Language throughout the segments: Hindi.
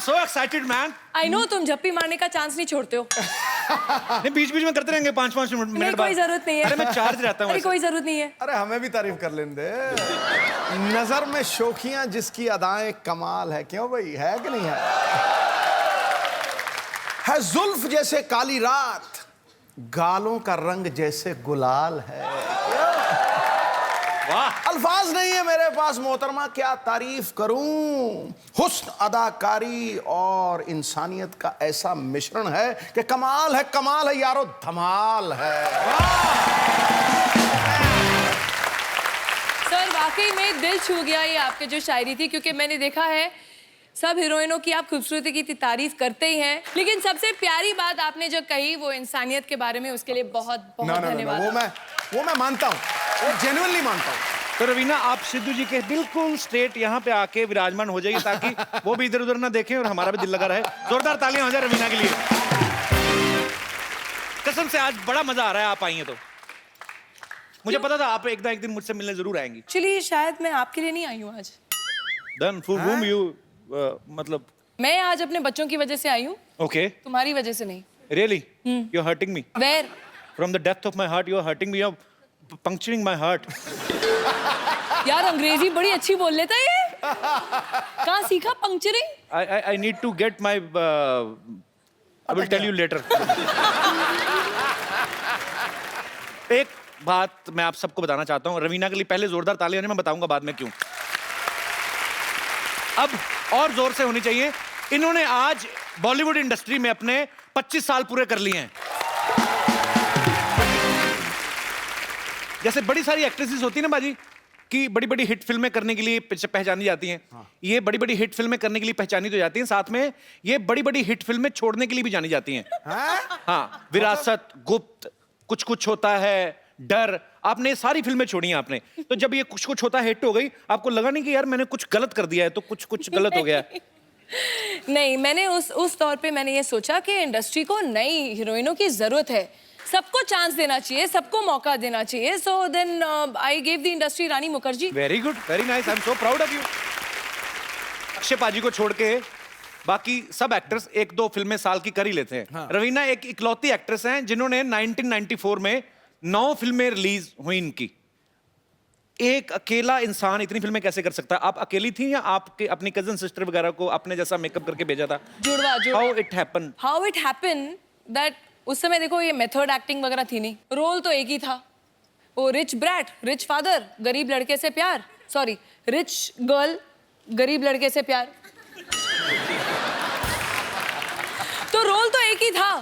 so excited, man. I know तुम झप्पी मारने का चांस नहीं छोड़ते हो। नहीं बीच-बीच में करते रहेंगे 5-5 मिनट बाद। कोई जरूरत नहीं है। अरे मैं चार्ज रहता हूँ। अरे कोई जरूरत नहीं है। अरे हमें भी तारीफ कर लेने दे। नजर में शोखियां जिसकी अदाएं कमाल है, क्यों भाई, है कि नहीं है जुल्फ जैसे काली रात, गालों का रंग जैसे गुलाल है। वाह, अल्फाज नहीं है मेरे पास मोहतरमा, क्या तारीफ करूं। हुस्न, अदाकारी और इंसानियत का ऐसा मिश्रण है कि कमाल है यारो, धमाल है। सर वाकई में दिल छू गया ये आपकी जो शायरी थी, क्योंकि मैंने देखा है सब हीरोइनों की आप खूबसूरती की तारीफ करते ही हैं, लेकिन सबसे प्यारी बात आपने जो कही वो इंसानियत के बारे में, उसके लिए बहुत बहुत धन्यवाद। वो मैं मानता हूँ, वो जेन्युइनली मानता हूँ। तो रवीना आप सिद्धू जी के बिल्कुल स्ट्रेट यहाँ पे आके विराजमान हो जाइए ताकि वो भी इधर उधर ना देखें और हमारा भी दिल लगा रहे। जोरदार तालियां हो जाए रवीना के लिए। कसम से आज बड़ा मजा आ रहा है, आप आई हैं तो। मुझे पता था आप एक दिन मुझसे मिलने जरूर आएंगी। चलिए शायद मैं आपके लिए नहीं आई हूँ आज। Then for whom you मतलब मैं आज अपने बच्चों की वजह से आई हूँ। Okay. तुम्हारी वजह से नहीं। Really? You're hurting me. Where? From the depth of my heart, you're hurting me. You're puncturing my heart. यार अंग्रेजी बड़ी अच्छी बोल लेता है ये। कहाँ सीखा पंक्चरिंग? I need to get my. I will tell you later. एक बात मैं आप सबको बताना चाहता हूँ। रवीना के लिए पहले जोरदार तालियां होने, मैं बताऊंगा बाद में क्यों। अब और जोर से होनी चाहिए। इन्होंने आज बॉलीवुड इंडस्ट्री में अपने 25 साल पूरे कर लिए हैं। जैसे बड़ी सारी एक्ट्रेसेस होती है ना बाजी कि बड़ी बड़ी हिट फिल्में करने के लिए पहचानी जाती हैं। हाँ। ये बड़ी बड़ी हिट फिल्में करने के लिए पहचानी तो जाती हैं, साथ में ये बड़ी बड़ी हिट फिल्में छोड़ने के लिए भी जानी जाती हैं। हाँ, विरासत, गुप्त, कुछ कुछ होता है, डर, आपने सारी फिल्में छोड़ी हैं आपने। तो जब ये कुछ कुछ होता है हिट हो गई, आपको लगा नहीं कि यार मैंने कुछ गलत कर दिया है, तो कुछ कुछ गलत हो गया है? नहीं, मैंने उस तौर पे मैंने ये सोचा कि इंडस्ट्री को नई हीरोइनों की जरूरत है, सबको चांस देना चाहिए, सबको मौका देना चाहिए। So then I give the industry Rani Mukherjee. Very good, very nice, I am so proud of you. Akshay paaji को छोड़ के बाकी सब एक्टर्स 1-2 फिल्में साल की कर ही लेते हैं। हाँ। रवीना एक इकलौती एक्ट्रेस हैं जिन्होंने 1994 में 9 फिल्में रिलीज हुई इनकी। एक अकेला इंसान इतनी फिल्में कैसे कर सकता है? आप अकेली थी या आपके अपनी कजन सिस्टर वगैरह को अपने जैसा मेकअप करके भेजा था? जुड़वा। हाउ इट हैपन दैट उस समय देखो ये मेथड एक्टिंग वगैरह थी नहीं, रोल तो एक ही था, वो रिच ब्रैट, रिच फादर, गरीब लड़के से प्यार, सॉरी रिच गर्ल, गरीब लड़के से प्यार। तो रोल तो एक ही था,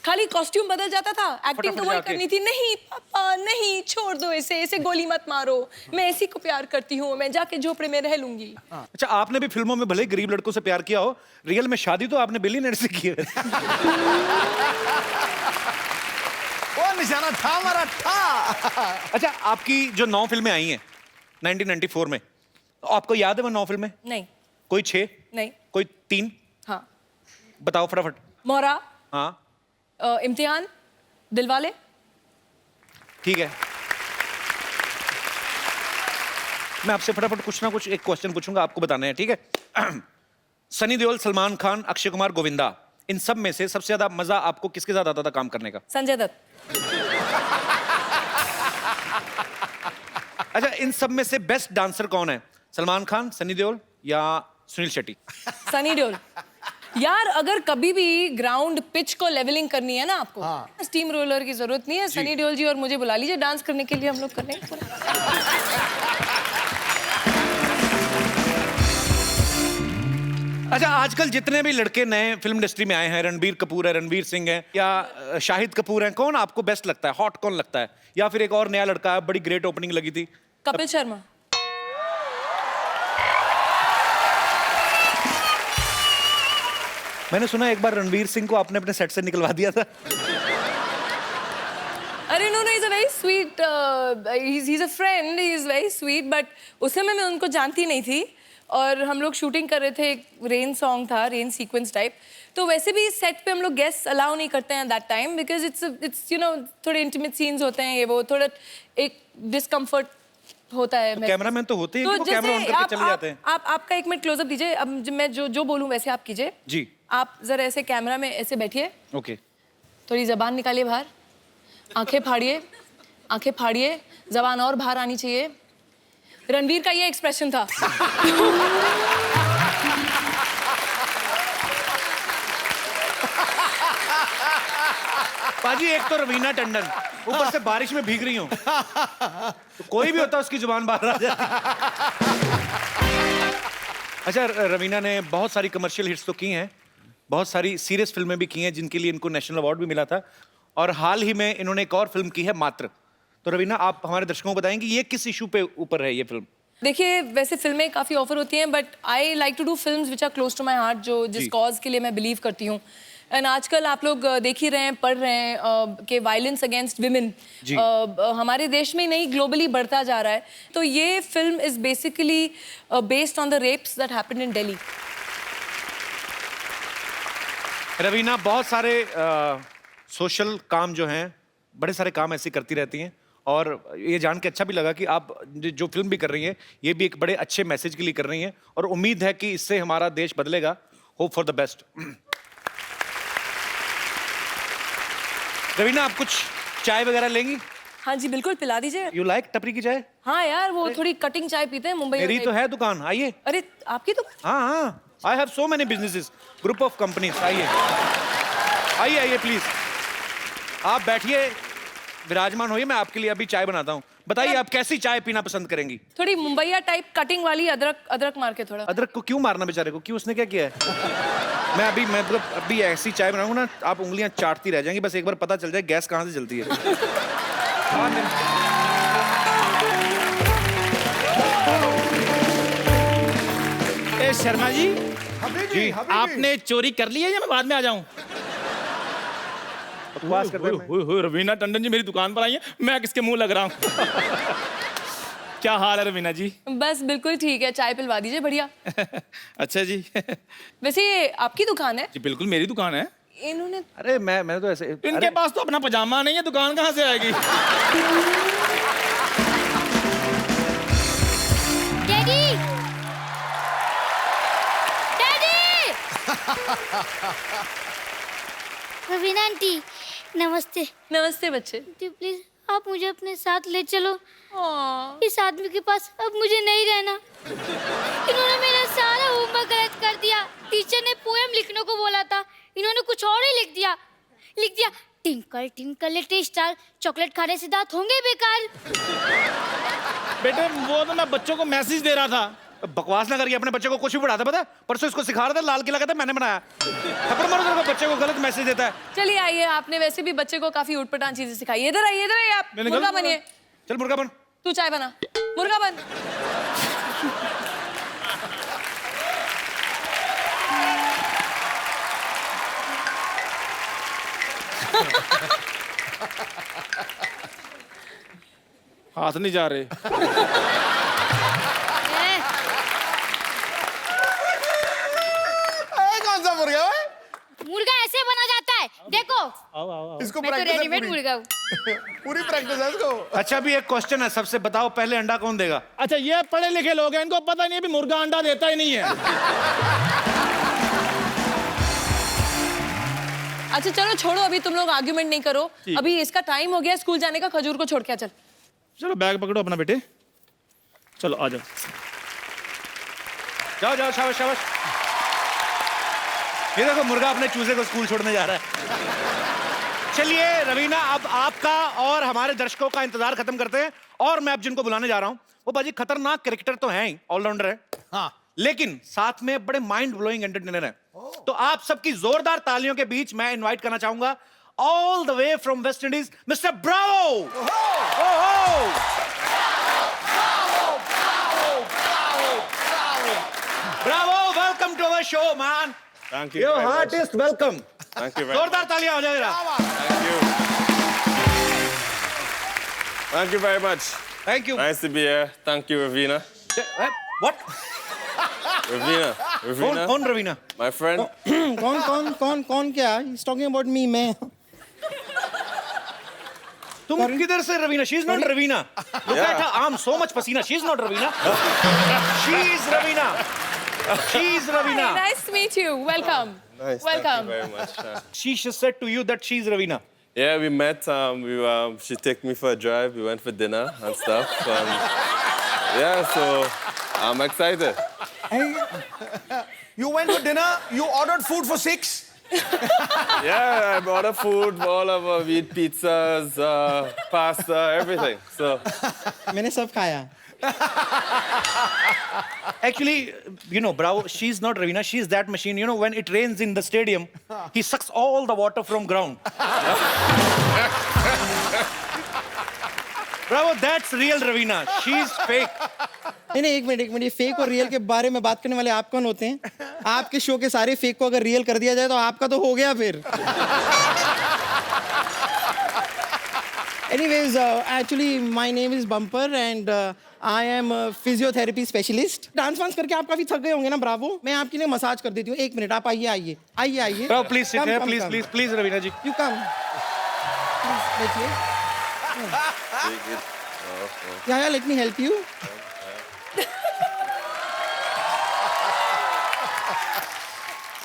खाली कॉस्ट्यूम बदल जाता था, एक्टिंग तो वही करनी थी। नहीं पापा नहीं, छोड़ दो इसे गोली मत मारो, मैं इसी को प्यार करती हूँ, मैं जाके झोपड़े में रह लूंगी। अच्छा, आपने भी फिल्मों में भले ही गरीब लड़कों से प्यार किया हो, रियल में शादी तो आपने बिलियनर से की है। वो निशाना था हमारा था। अच्छा, आपकी जो 9 फिल्में आई हैं 1994 में, तो आपको याद है वो 9 फिल्में? नहीं। कोई 6? नहीं। कोई 3? हाँ। बताओ फटाफट। मोहरा। हाँ। इम्तिहान, दिलवाले। ठीक है, मैं आपसे फटाफट कुछ ना कुछ एक क्वेश्चन पूछूंगा, आपको बताना है, ठीक है? सनी देओल, सलमान खान, अक्षय कुमार, गोविंदा, इन सब में से सबसे ज्यादा मजा आपको किसके साथ आता था काम करने का? संजय दत्त। अच्छा, इन सब में से बेस्ट डांसर कौन है? सलमान खान, सनी देओल या सुनील शेट्टी? सनी देओल। यार अगर कभी भी ग्राउंड पिच को लेवलिंग करनी है ना आपको, स्टीम रोलर की जरूरत नहीं है, सनी देओल जी और मुझे बुला लीजिए डांस करने के लिए, हम लोग कर लेंगे। अच्छा, आजकल जितने भी लड़के नए फिल्म इंडस्ट्री में आए हैं, रणबीर कपूर है, रणवीर सिंह है या शाहिद कपूर है, कौन आपको बेस्ट लगता है? हॉट कौन लगता है? या फिर एक और नया लड़का है, बड़ी ग्रेट ओपनिंग लगी थी, कपिल शर्मा। मैंने सुना एक बार रणवीर सिंह को आपने अपने सेट से निकलवा दिया था। अरे no, is a very sweet, he is a friend, he is very sweet, but उस समय मैं उनको जानती नहीं थी और हम लोग शूटिंग कर रहे थे, एक रेन सॉन्ग था, रेन सीक्वेंस टाइप, तो वैसे भी सेट पे हम लोग गेस्ट अलाउ नहीं करते हैं that time, because it's you know थोड़े इंटीमेट सीन्स होते हैं, ये वो थोड़ा एक डिस्कम्फर्ट होता है। कैमरामैन तो होते हैं कि वो जैसे कैमरा ऑन करके चले जाते हैं। आप आपका 1 मिनट क्लोजअप दीजिए। अब मैं जो बोलूं वैसे आप कीजिए जी। आप जरा ऐसे कैमरा में ऐसे बैठिए, ओके। थोड़ी जबान निकालिए बाहर, आंखें फाड़िए, आंखें फाड़िए, जबान और बाहर आनी चाहिए। रणवीर का ये एक्सप्रेशन था। पाजी एक तो रवीना टंडन, ऊपर से बारिश में भीग रही हूँ, तो कोई भी होता उसकी जुबान बाहर आ जाती। अच्छा, रवीना ने बहुत सारी कमर्शियल हिट्स तो की हैं, बहुत सारी सीरियस फिल्में भी की हैं जिनके लिए इनको नेशनल अवार्ड भी मिला था, और हाल ही में इन्होंने एक और फिल्म की है मात्र। तो रवीना, आप हमारे दर्शकों को बताएंगे ये किस इशू पे ऊपर है ये फिल्म? देखिए, वैसे फिल्में काफ़ी ऑफर होती हैं, but I like to do films which are close to my heart, जो जिस कॉज के लिए मैं बिलीव करती हूँ। एंड आजकल आप लोग देख ही रहे हैं, पढ़ रहे हैं कि वायलेंस अगेंस्ट विमेन हमारे देश में नहीं ग्लोबली बढ़ता जा रहा है। तो ये film is basically based on the rapes that happened in Delhi. Raveena बहुत सारे सोशल काम जो हैं, बड़े सारे काम ऐसे करती रहती हैं, और ये जान के अच्छा भी लगा कि आप जो फिल्म भी कर रही हैं ये भी एक बड़े अच्छे मैसेज के लिए कर रही हैं, और उम्मीद है कि इससे हमारा देश बदलेगा। Hope for the best. Raveena, आप कुछ चाय वगैरह लेंगी? हाँ जी बिल्कुल, पिला दीजिए। यू लाइक टपरी की चाय? हाँ यार, वो थोड़ी कटिंग चाय पीते हैं मुंबई मेरी में। तो है दुकान, आइए। अरे आपकी तो? हाँ हाँ, I have so many businesses, group of companies. आइए आइए आइए प्लीज, आप बैठिए, विराजमान होइए, मैं आपके लिए अभी चाय बनाता हूँ। बताइए आप कैसी चाय पीना पसंद करेंगी? थोड़ी मुंबईया टाइप कटिंग वाली, अदरक अदरक मार के थोड़ा। अदरक को क्यों मारना बेचारे को, क्यों, उसने क्या किया है? मैं अभी ऐसी चाय बनाऊंगा ना, आप उंगलियां चाटती रह जाएंगी, बस एक बार पता चल जाए गैस कहाँ से जलती है। ए शर्मा जी, जी, आपने चोरी कर ली है या मैं बाद में आ जाऊं? बकवास कर रहे हैं। रवीना टंडन जी मेरी दुकान पर आई है, मैं किसके मुंह लग रहा हूँ? क्या हाल है रवीना जी? बस बिल्कुल ठीक है, चाय पिलवा दीजिए बढ़िया। अच्छा जी। वैसे ये आपकी दुकान है? जी बिल्कुल मेरी दुकान है। इन्होंने अरे मैं तो ऐसे, इनके पास तो अपना पजामा नहीं है, दुकान कहाँ से आएगी? डैडी! डैडी! रवीना आंटी, नमस्ते। नमस्ते बच्चे। आंटी प्लीज आप मुझे अपने साथ ले चलो। हाँ। इस आदमी के पास अब मुझे नहीं रहना। इन्होंने मेरा सारा होमवर्क गलत कर दिया। टीचर ने पोएम लिखने को बोला था, इन्होंने कुछ और ही लिख दिया। Twinkle twinkle little star, chocolate खाने से दांत होंगे बेकार। बेटे वो तो मैं बच्चों को मैसेज दे रहा था। बकवास ना करिए, अपने बच्चे को कुछ भी पढ़ाता, पता है? परसों इसको सिखा रहा था, लाल किला कहता मैंने बनाया। थप्पड़ मारो तेरे को, बच्चे को गलत मैसेज देता है। चलिए आइए, आपने वैसे भी बच्चे को काफी उठपटांग चीजें सिखाई। इधर आइए आप। मुर्गा बनिए। चल मुर्गा बन। तू चाय बना, मुर्गा बन। हाथ नहीं जा रहे। कौन सा मुर्गा है? मुर्गा ऐसे बना जाता है, देखो। इसको मैं तो प्रैक्टिस है रेडीमेड पूरी। मुर्गा हूँ। पूरी प्रैक्टिस है इसको। अच्छा, अभी एक क्वेश्चन है, सबसे बताओ पहले अंडा कौन देगा? अच्छा ये पढ़े लिखे लोग हैं, इनको पता नहीं है भी मुर्गा अंडा देता ही नहीं है। अच्छा चलो छोड़ो, अभी तुम लोग आर्ग्यूमेंट नहीं करो। अभी इसका टाइम हो गया स्कूल जाने का, खजूर को छोड़ के आ, चल। चलो बैग पकड़ो अपना बेटे, चलो आ जाओ। जाओ जाओ, शाबाश शाबाश। ये देखो मुर्गा अपने चूजे को स्कूल छोड़ने जा रहा है। चलिए रवीना, अब आपका और हमारे दर्शकों का इंतजार खत्म करते हैं, और मैं अब जिनको बुलाने जा रहा हूं वो बाजी खतरनाक कैरेक्टर तो हैं ही, ऑलराउंडर है, हाँ, लेकिन साथ में बड़े माइंड ब्लोइंग एंटरटेनर है। तो आप सबकी जोरदार तालियों के बीच मैं इनवाइट करना चाहूंगा all the way from West Indies mister Bravo. Bravo, welcome to our show man. Thank you. Your very much. Heartiest welcome. Thank you very much. जोरदार तालियां हो जाएगा। Thank you. Thank you very much. Thank you. Nice to be here. Thank you, Ravina. What? Ravina. Ravina. कौन रवीना? My friend. कौन क्या? He's talking about me, मैं। तुम किधर से Raveena? She's not Ravina. Look at her arm, so much pasina. She's not Ravina. She's Ravina. She's Hi, Ravina. nice to meet you. Welcome. Nice. Welcome. Thank you very much. She just said to you that she's Ravina. Yeah, we met. She took me for a drive. We went for dinner and stuff. Yeah, so I'm excited. You went for dinner, you ordered food for 6. Yeah, I ordered food, all of us. We eat pizzas, pasta, everything. So मैंने सब खाया. Actually, you know, bravo, she's not Ravina. She's that machine. You know, when it rains in the stadium, he sucks all the water from ground. Bravo, that's real Ravina. She's fake. नहीं एक मिनट ये फेक और रियल के बारे में बात करने वाले आप कौन होते हैं? आपके शो के सारे फेक को अगर रियल कर दिया जाए तो आपका तो हो गया फिर. Anyways, actually my name is Bumper and I am a physiotherapy specialist. Dance वांस करके आप काफी थक गए होंगे ना ब्रावो? मैं आपके लिए मसाज कर देती हूँ. एक मिनट आप आइए. Bravo, please sit here. Please, Ravina ji. You come. Please, बैठिए. Yeah, let me help you.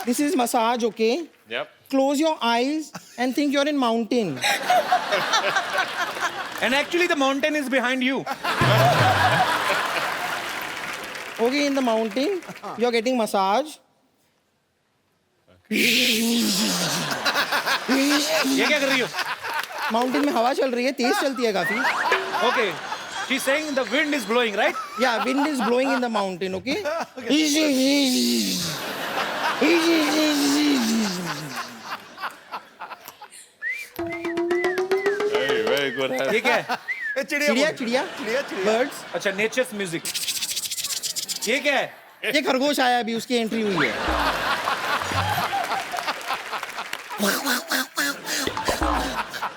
This is massage, okay? yep. Close your eyes and think you're in mountain. And actually, the mountain is behind you. Okay, in the mountain, you're getting massage. ये क्या कर रही हो? Mountain में हवा चल रही है, तेज चलती है काफी. Okay. She's saying the wind is blowing, right? Yeah, wind is blowing in the mountain, okay? Very, very good. ये क्या है? चिड़िया. Birds. अच्छा, nature's music. ये क्या है? ये खरगोश आया अभी उसकी एंट्री हुई है.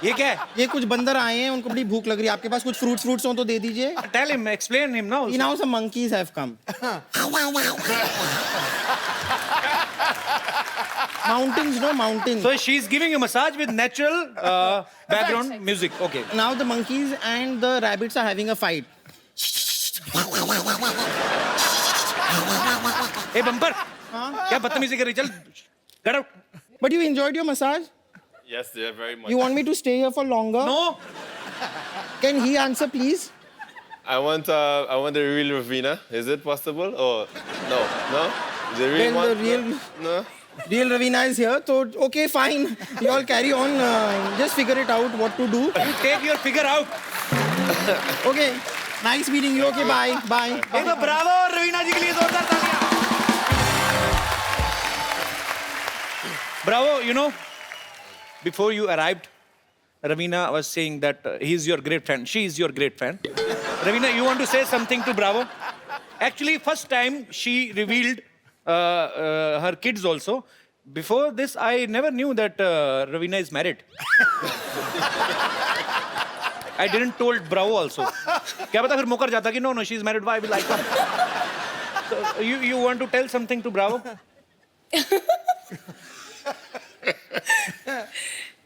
ये क्या है? ये कुछ बंदर आए हैं उनको बड़ी भूख लग रही है. आपके पास कुछ फ्रूट्स हो तो दे दीजिए. Tell him, explain him now. Now some monkeys have come. Mountains, no mountains. So she's giving a massage with natural background music. Okay. Now the monkeys and the rabbits are having a fight. Hey, Bumper. क्या बदतमीजी कर रही? चल, get out. But you enjoyed your massage? Yes, yeah, very much. You want me to stay here for longer? No. Can he answer, please? I want the real Ravina. Is it possible? Or no? The real Well, one? the real- No. Real Ravina is here, so okay, fine. You all carry on. Just figure it out what to do. You take your figure out. Okay. Nice meeting you. Okay, bye. Bye. एक तो ब्रावो और रवीना जी के लिए जोरदार तालियां. Bravo, you know, before you arrived, Ravina was saying that he's your great fan. She is your great fan. Ravina, you want to say something to Bravo? Actually, first time she revealed her kids also. Before this, I never knew that Ravina is married. I didn't told Bravo also. क्या पता फिर मुकर जाता कि no, she's married. Why will I come? So, you want to tell something to Bravo?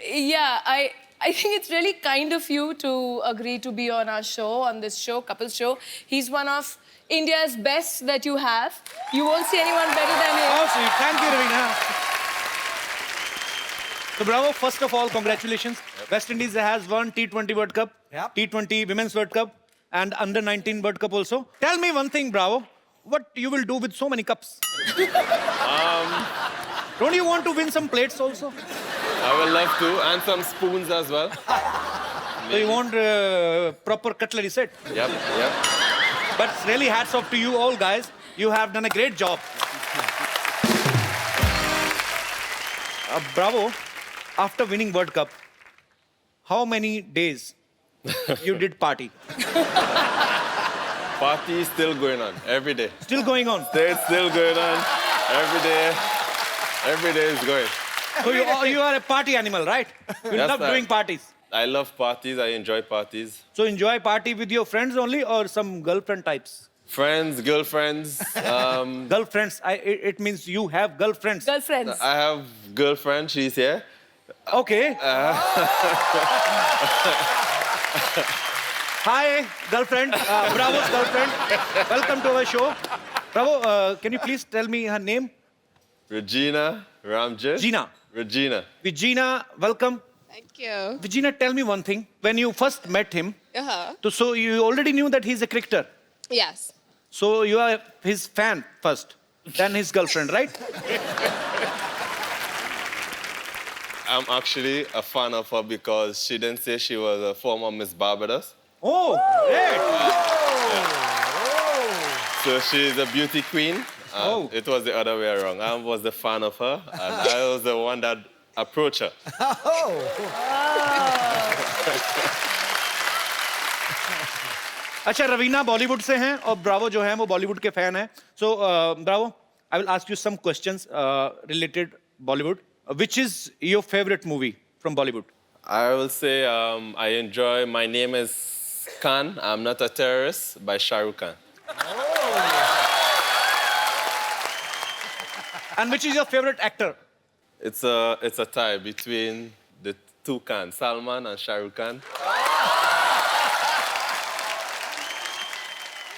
Yeah, I think it's really kind of you to agree to be on our show, on this show, Couple Show. He's one of India's best that you have. You won't see anyone better than him. Oh, sweet. Thank you, Ravina. So, Bravo, first of all, congratulations. West Indies has won T20 World Cup, T20 Women's World Cup, and Under-19 World Cup also. Tell me one thing, Bravo. What you will do with so many cups? Don't you want to win some plates also? I will love to, and some spoons as well. So you want proper cutlery set? Yep. But really, hats off to you all, guys. You have done a great job. Bravo. After winning World Cup, how many days you did party? Party is still going on every day. Still going on. It's still going on every day. Every day is going. So you are a party animal, right? You Yes, love sir. doing parties. I love parties. I enjoy parties. So enjoy party with your friends only or some girlfriend types? Friends, girlfriends. Girlfriends. It means you have girlfriends. Girlfriends. I have girlfriend. She's here. Okay. Hi, girlfriend. Bravo's girlfriend. Welcome to our show. Bravo, can you please tell me her name? Regina Ramjet. Gina. Regina. Regina, welcome. Thank you. Regina, tell me one thing. When you first met him, Uh-huh. so you already knew that he's a cricketer. Yes. So you are his fan first, then his girlfriend, right? I'm actually a fan of her because she didn't say she was a former Miss Barbados. Oh, great. So she's a beauty queen. Oh. It was the other way around. I was the fan of her, and I was the one that approached her. अच्छा रवीना बॉलीवुड से हैं और ब्रावो जो हैं वो बॉलीवुड के फैन हैं so Bravo I will ask you some questions related Bollywood which is your favourite movie from Bollywood I will say I enjoy My Name is Khan, I'm Not a Terrorist by Shah Rukh Khan. And which is your favourite actor It's a tie between the two Khans, Salman and Shah Rukh Khan.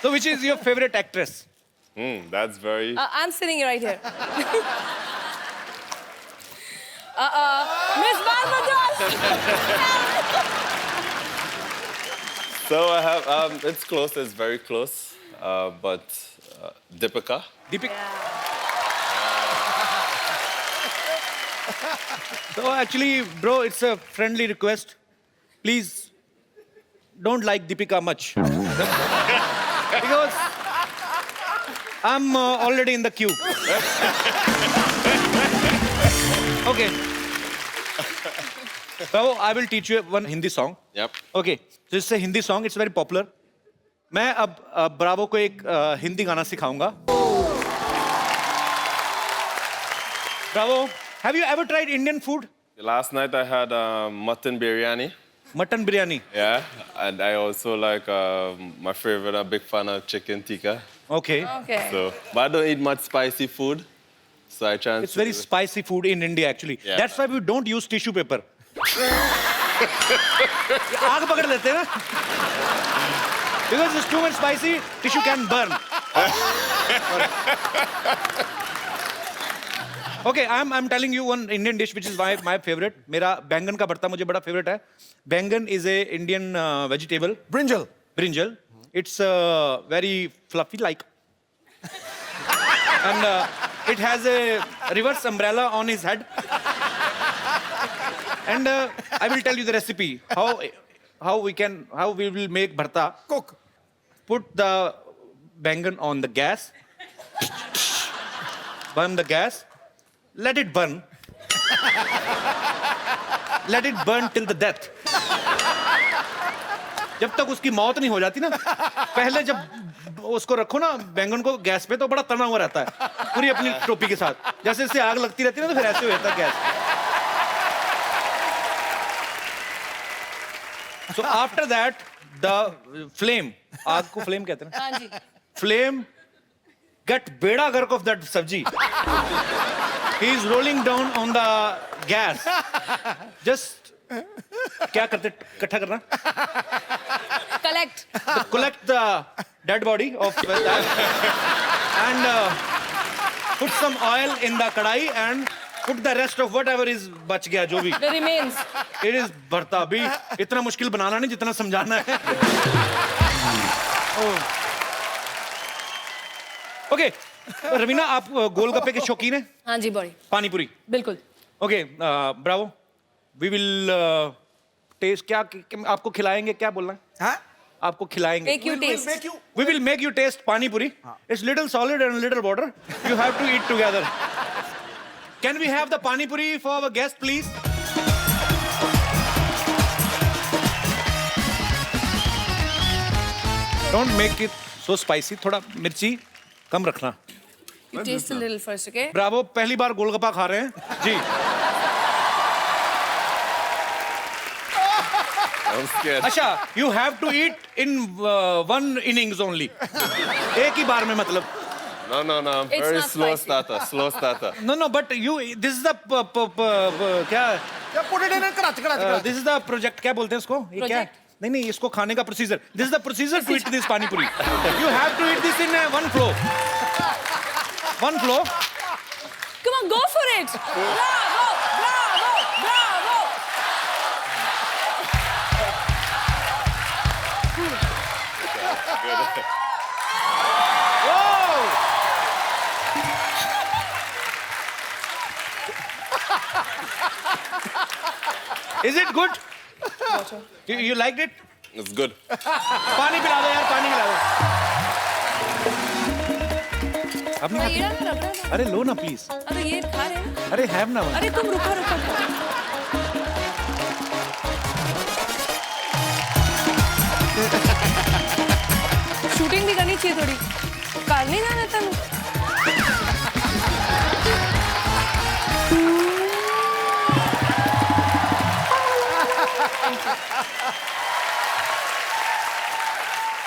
So which is your favourite actress That's very... I'm sitting right here. Miss Barbados. So I have, it's close, it's very close, but Deepika. Deepika So actually, bro, it's a friendly request. Please don't like Deepika much. Because I'm already in the queue. Okay. So I will teach you one Hindi song. Yep. Okay. So it's a Hindi song. It's very popular. मैं अब ब्रावो को एक हिंदी गाना सिखाऊंगा. Bravo. Have you ever tried Indian food? Last night I had mutton biryani. Mutton biryani. Yeah, and I also like my favorite. I'm a big fan of chicken tikka. Okay. Okay. So, but I don't eat much spicy food. So I try. It's very spicy food in India actually. Yeah. That's why we don't use tissue paper. आग पकड़ लेते हैं ना? Because it's too much spicy, tissue can burn. Okay, I'm telling you one Indian dish which is my favorite. मेरा बैंगन का भरता मुझे बड़ा favorite है. बैंगन is a Indian vegetable. Brinjal. Brinjal. It's very fluffy like. And it has a reverse umbrella on his head. And I will tell you the recipe. How we will make bharta. Cook. Put the bangan on the gas. Burn the gas. Let it burn. Let it burn till the death. जब तक उसकी मौत नहीं हो जाती ना, पहले जब उसको रखो ना बैंगन को गैस पे तो बड़ा तना हुआ रहता है पूरी अपनी टोपी के साथ. जैसे इससे आग लगती रहती है ना तो फिर ऐसे हो जाता है gas. So after that, the flame, आग को flame कहते हैं ना? हाँ जी. Flame get beda gark of that sabji. He is rolling down on the gas. Just क्या करते इकट्ठा करना? Collect. Collect the dead body of that and put some oil in the kadai and put the rest of whatever is बच गया जो भी. The remains. It is भरता भी इतना मुश्किल बनाना नहीं जितना समझाना है. ओके रवीना आप गोलगप्पे के शौकीन हैं? हाँ जी बड़ी. पानी पूरी. बिल्कुल. Okay Bravo we will test क्या आपको खिलाएंगे क्या बोलना है? हाँ? आपको खिलाएंगे. Make you taste. We will make you taste pani puri. It's little solid and little water. You have to eat together. Can we have the pani puri for our guest, please? Don't make it so spicy. थोड़ा मिर्ची कम रखना. You taste a little first, okay? Bravo पहली बार गोलगप्पा खा रहे हैं जी. I'm scared. अच्छा you have to eat in one innings only. एक ही बार में मतलब. No. I'm It's very not slow spicy. starter. No, but you. This is the क्या? Yeah, put it in a crutch. This is the project. क्या बोलते हैं इसको? ये क्या? नहीं नहीं, इसको खाने का procedure, this is the procedure to eat this pani puri. You have to eat this in one flow. One flow. Come on, go for it. Bravo, bravo, bravo. Is it good? You liked it? It's good. पानी पिला दो यार, पानी पिला दो. अब नहीं ये खाती? रहा ना. अरे लो ना प्लीज. अरे ये खा रहे हैं. अरे हैव ना. अरे तुम रुको रुको. शूटिंग भी करनी चाहिए थोड़ी. कार नहीं जाना था.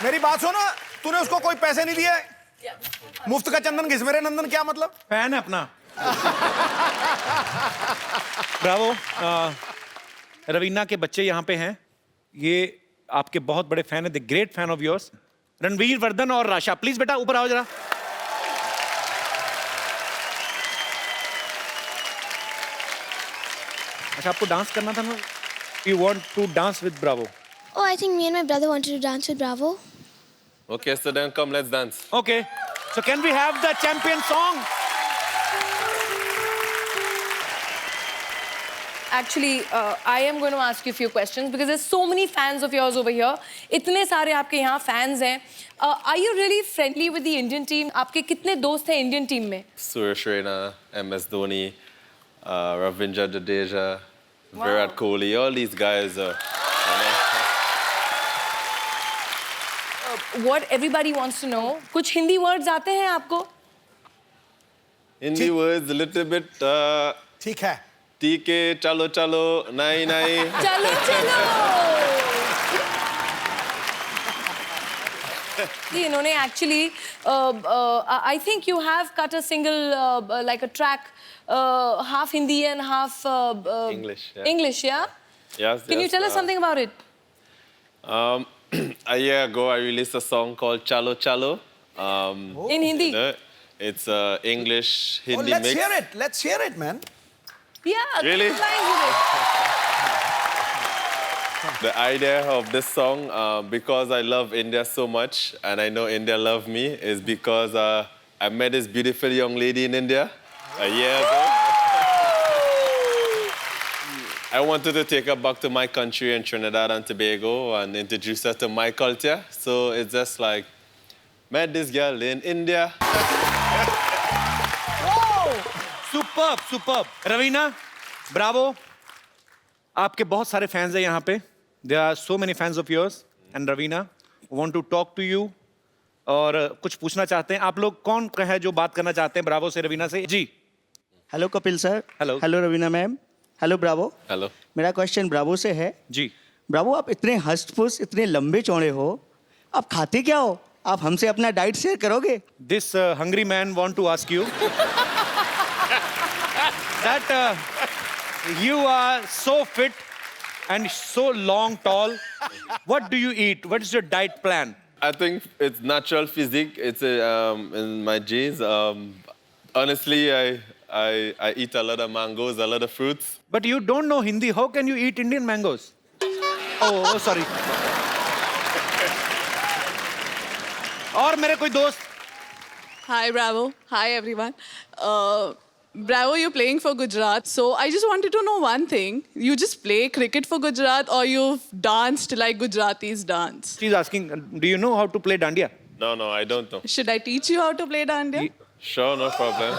मेरी बात सुनो, तूने उसको कोई पैसे नहीं दिए? मुफ्त का चंदन घिस मेरे नंदन, क्या मतलब? फैन है अपना. ब्रावो. रवीना के बच्चे यहाँ पे हैं. ये आपके बहुत बड़े फैन है, the great fan of yours. Ranveer, Vardhan और राशा, प्लीज बेटा ऊपर आओ जरा. अच्छा, आपको डांस करना था ना? You want to dance with Bravo. Oh, I think me and my brother wanted to dance with Bravo. Okay, so then come, let's dance. Okay, so can we have the champion song? Actually, I am going to ask you a few questions because there's so many fans of yours over here. इतने सारे आपके यहाँ fans हैं. Are you really friendly with the Indian team? आपके कितने दोस्त हैं Indian team में? Suresh Raina, MS Dhoni, Ravindra Jadeja, Virat Kohli, all these guys. What everybody wants to know. कुछ हिंदी words आते हैं आपको? Hindi words a little bit. ठीक है. ठीक है, चलो चलो, नहीं नहीं. चलो चलो. इन्होंने actually, I think you have cut a single like a track, half Hindi and half English, yeah. English, yeah. Yes, Can you yes, tell us something about it? A year ago, I released a song called Chalo Chalo. In Hindi. It's English Oh, Hindi let's mix. hear it. Let's hear it, man. Yeah. Really? couple lines with it. The idea of this song, because I love India so much, and I know India love me, is because I met this beautiful young lady in India a year ago. I wanted to take her back to my country in Trinidad and Tobago and introduce her to my culture. So it's just like, met this girl in India. Superb superb. Raveena, Bravo, आपके बहुत सारे फैंस हैं यहाँ पे. There are so many fans of yours and Raveena want to talk to you और कुछ पूछना चाहते हैं. आप लोग कौन है जो बात करना चाहते हैं ब्रावो से, रवीना से? जी. Hello Kapil sir. Hello. Hello Raveena ma'am. Hello Bravo. Hello. मेरा क्वेश्चन ब्रावो से है. जी. ब्रावो, आप इतने हष्ट-पुष्ट, इतने लंबे चौड़े हो, आप खाते क्या हो? आप हमसे अपना डाइट शेयर करोगे? This hungry man want to ask you that you are so fit and so long tall. What do you eat? What is your diet plan? I think it's natural physique. It's in my genes. Honestly, I eat a lot of mangoes, a lot of fruits. But you don't know Hindi. How can you eat Indian mangoes? Oh, sorry. और मेरे कोई दोस्त? Hi, Bravo. Hi, everyone. Bravo, you're playing for Gujarat. So I just wanted to know one thing. You just play cricket for Gujarat or you've danced like Gujaratis dance? She's asking, do you know how to play dandiya? No, I don't know. Should I teach you how to play dandiya? Sure, no problem.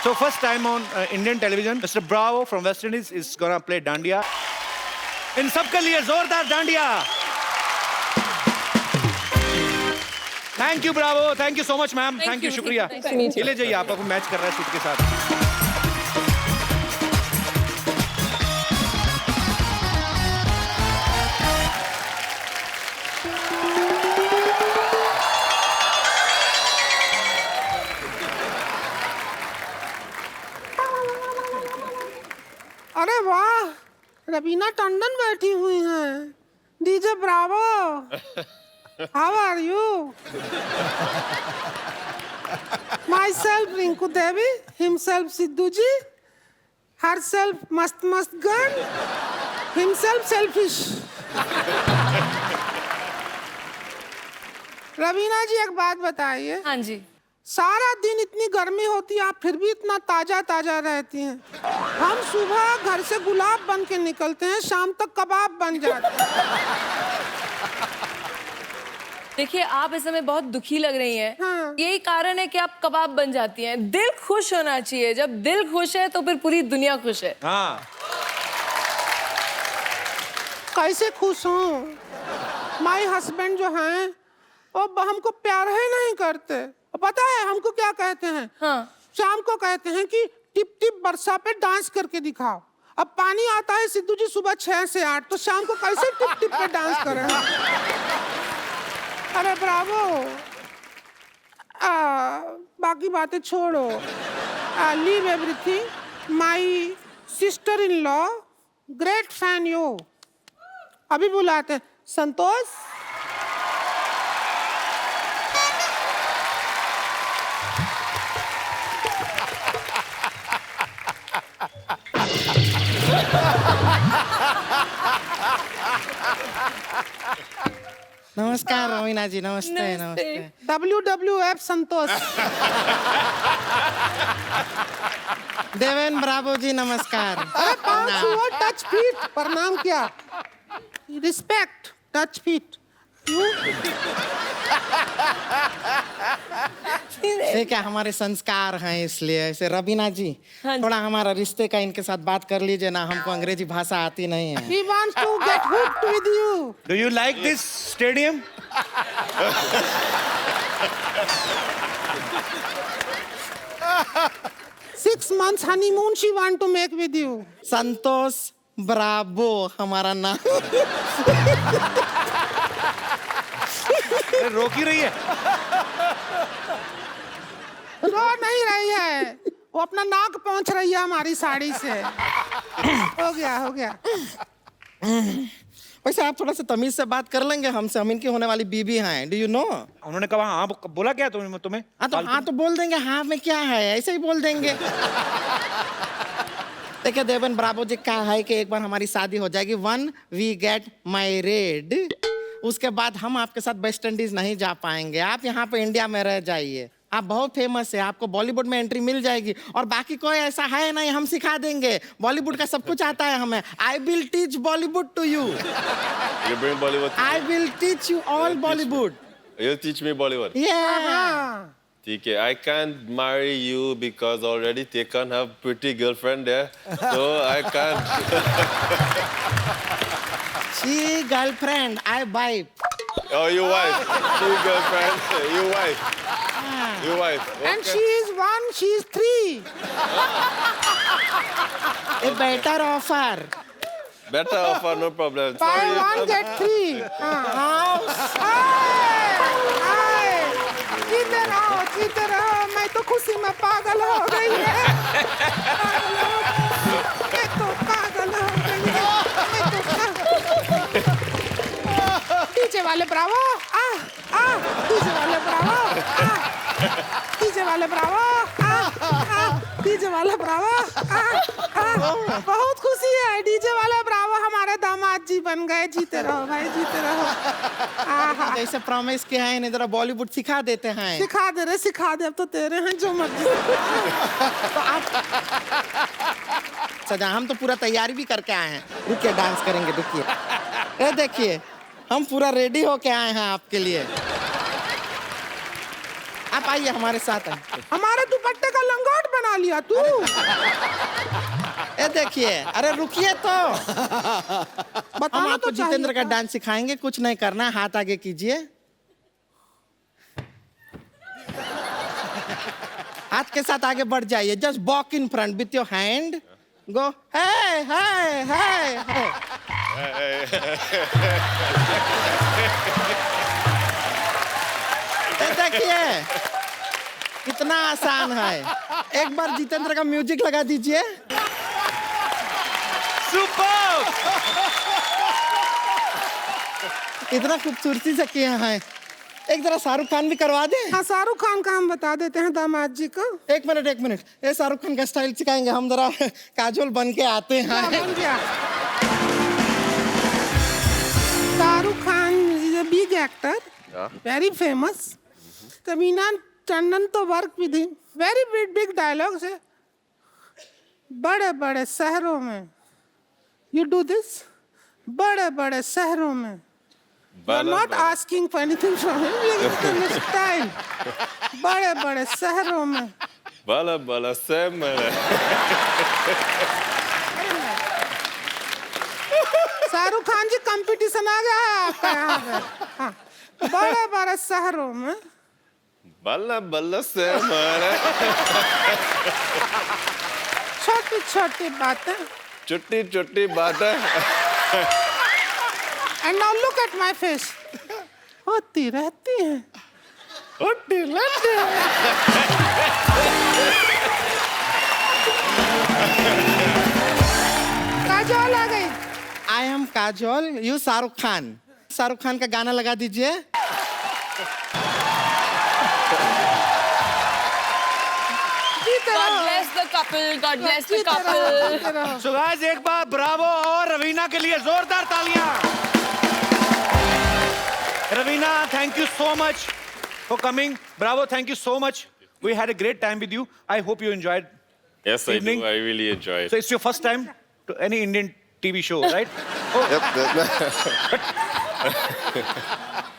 So first time on Indian television, Mr. Bravo from West Indies is gonna play dandiya. इन सबके लिए जोरदार dandiya. Thank you Bravo. Thank you so much ma'am. Thank you, शुक्रिया. Nice to meet you. ले जाइए, आप आपको मैच कर रहा है सूट के साथ. अरे वाह, रवीना टंडन बैठी हुई हैं। DJ Bravo, how are you? My self Rinku Devi, himself Sidhu ji, her self मस्त मस्त गन, हिमसेल्फ सेल्फिश। रवीना जी एक बात बताइए। हाँ जी। सारा दिन इतनी गर्मी होती है, आप फिर भी इतना ताजा ताजा रहती हैं। हम सुबह घर से गुलाब बन के निकलते हैं, शाम तक कबाब बन जाते हैं। देखिए, आप इस समय बहुत दुखी लग रही हैं। हाँ। यही कारण है कि आप कबाब बन जाती हैं। दिल खुश होना चाहिए। जब दिल खुश है तो फिर पूरी दुनिया खुश है। हाँ। कैसे खुश हूँ? माई हस्बैंड जो हैं वो हमको प्यार ही नहीं करते। पता है हमको क्या कहते हैं? हाँ। शाम को कहते हैं कि टिप टिप बरसा पे डांस करके दिखाओ। अब पानी आता है सिद्धू जी सुबह 6 से 8, तो शाम को कैसे टिप टिप पे डांस करें? अरे ब्रावो। बाकी बातें छोड़ो। Leave everything. My sister in law, great fan you. अभी बुलाते हैं। संतोष, नमस्कार रवीना जी, नमस्ते नमस्ते। WWF संतोष। देवेन ब्रावो जी नमस्कार। अरे पाँव छुओ, टच फीट। प्रणाम क्या? Respect, touch feet. ये क्या हमारे संस्कार हैं, इसलिए ऐसे। रवीना जी, हाँ जी। थोड़ा हमारा रिश्ते का इनके साथ बात कर लीजिए ना, हमको अंग्रेजी भाषा आती नहीं है। He wants to get hooked with you. Do you like this stadium? 6 months honeymoon she want to make with you. Santosh Bravo हमारा नाम। अरे रोक ही रही है। रो नहीं रही है, वो अपना नाक पहुंच रही है हमारी साड़ी से। हो गया हो गया। वैसे आप थोड़ा सा तमीज से बात कर लेंगे हमसे, हम इनकी होने वाली बीबी हैं। Do you know? उन्होंने कहा हाँ, बोला क्या तुम्हें? हाँ तो बोल देंगे, हाँ में क्या है, ऐसे ही बोल देंगे। देखिए देवेन ब्रावो जी, क्या है कि एक बार हमारी शादी हो जाएगी, वन वी गेट मैरिड, उसके बाद हम आपके साथ वेस्ट इंडीज नहीं जा पाएंगे। आप यहाँ पे इंडिया में रह जाइए, आप बहुत फेमस है, आपको बॉलीवुड में एंट्री मिल जाएगी। और बाकी कोई ऐसा है नहीं, हम सिखा देंगे। बॉलीवुड का सब कुछ आता है हमें। I will teach Bollywood to you. You bring Bollywood. I will teach you all Bollywood. You'll teach me Bollywood. Yeah. ठीक है, I can't marry you because already Tekan have pretty girlfriend there, so I can't. She girlfriend, I wife. Oh, you wife. She girlfriend. You wife. You wife. And Okay. she is 1, she is 3. A better offer. Better offer, no problem. Buy Sorry, 1 get 3. जीते रहो, मैं तो खुशी में पागल हो गई है। मैं तो पागल हो गई है। डीजे वाले ब्रावो, डीजे वाले ब्रावो, डीजे वाले ब्रावो, डीजे वाले ब्रावो। बहुत खुशी है, डीजे वाले ब्रावो हमारे दामाद जी बन गए। जीते रहो भाई, जीते रहो। जैसे प्रॉमिस किया है, इन्हें जरा बॉलीवुड सिखा देते हैं। सिखा दे, अब तो तेरे हैं जो मर्जी। तो आप सजा, हम तो पूरा तैयारी भी करके आए हैं। रुकिए, डांस करेंगे, रुकिए। ये देखिए, हम पूरा रेडी होके आए हैं आपके लिए। आप आइए हमारे साथ। हमारे दुपट्टे का लंगोट बना लिया तू। ये देखिए, अरे रुकिए तो। बताना हम आपको तो जितेंद्र का चाहिए डांस सिखाएंगे, कुछ नहीं करना है, हाथ आगे कीजिए। हाथ के साथ आगे बढ़ जाइए, just walk in front with your hand, go hey hey hey. देखिए कितना आसान है। एक बार जितेंद्र का म्यूजिक लगा दीजिए। सुपर। इतना खूबसूरती से किया है। एक जरा शाहरुख खान भी करवा दे। हाँ, शाहरुख खान का हम बता देते हैं दामाद जी को। एक मिनट, ये शाहरुख खान का स्टाइल सिखाएंगे हम, जरा काजोल बन के आते हैं। बन गया। Shahrukh Khan is a big actor, very famous. कमीना टंडन तो work with him, very big dialogues है। बड़े बड़े शहरों में यू डू दिस, बड़े बड़े शहरों में। Not asking for anything from him, style. बड़े बड़े शहरों में Bala bala semana. Shahrukh Khan ji competition आ गया है आपका यहाँ पे। हाँ, बड़े बड़े शहरों में Bala bala semana. छोटी छोटी बातें। Chutti chutti bata. And now look at my face, होती रहती हैं। Chutti latte. काजोल आ गई। I am Kajol, you Shahrukh Khan. Shahrukh Khan का गाना लगा दीजिए। God bless the couple. God bless the couple. So guys, एक बार ब्रावो और रवीना के लिए जोरदार तालियां। Raveena, thank you so much for coming. Bravo, thank you so much. We had a great time with you. I hope you enjoyed. Yes, Evening. I do. I really enjoy it. So it's your first time to any Indian TV show, right?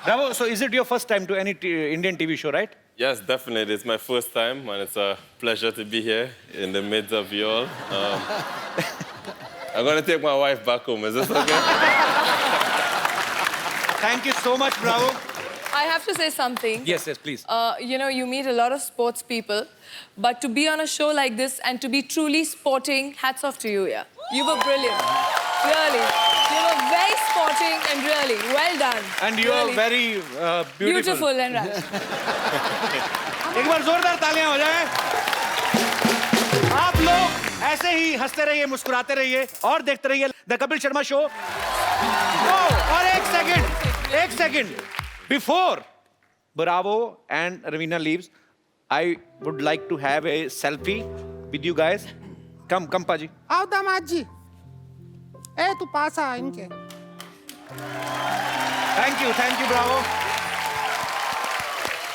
Bravo. So is it your first time to any Indian TV show, right? Yes, definitely. It's my first time, and it's a pleasure to be here in the midst of you all. I'm going to take my wife back home. Is this okay? Thank you so much, Bravo. I have to say something. Yes, please. You know, you meet a lot of sports people, but to be on a show like this and to be truly sporting, hats off to you, yeah. You were brilliant. Really. You were very sporting and really well done. And you are Really. very beautiful. Beautiful and right. एक बार जोरदार तालियां हो जाएं। आप लोग ऐसे ही हंसते रहिए, मुस्कुराते रहिए और देखते रहिए द कपिल शर्मा शो। और एक second before Bravo and Ravina leaves, I would like to have a selfie with you guys. Come, Paji. आओ दामाद जी। ए तू पास आ इनके। Thank you, Bravo.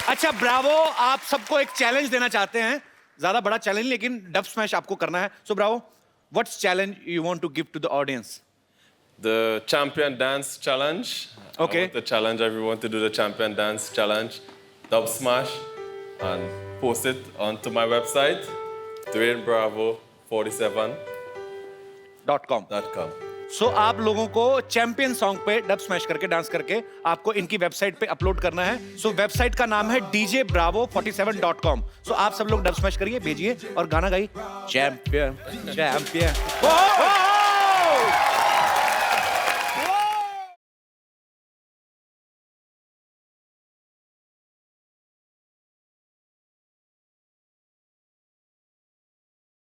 अच्छा, Bravo, आप सबको एक चैलेंज देना चाहते हैं। ज्यादा बड़ा चैलेंज, लेकिन डब स्मैश आपको करना है। So Bravo, what's challenge you want to give to the audience? The champion dance challenge. Okay. I want to challenge everyone to do the champion dance challenge, dub smash, and post it onto my website, DwayneBravo47.com. So आप लोगों को चैंपियन सॉन्ग पे डब स्मैश करके डांस करके आपको इनकी वेबसाइट पे अपलोड करना है। सो वेबसाइट का नाम है djbravo47.com. सो आप सब लोग डब स्मैश करिए, भेजिए और गाना गाइए चैंपियन चैंपियन।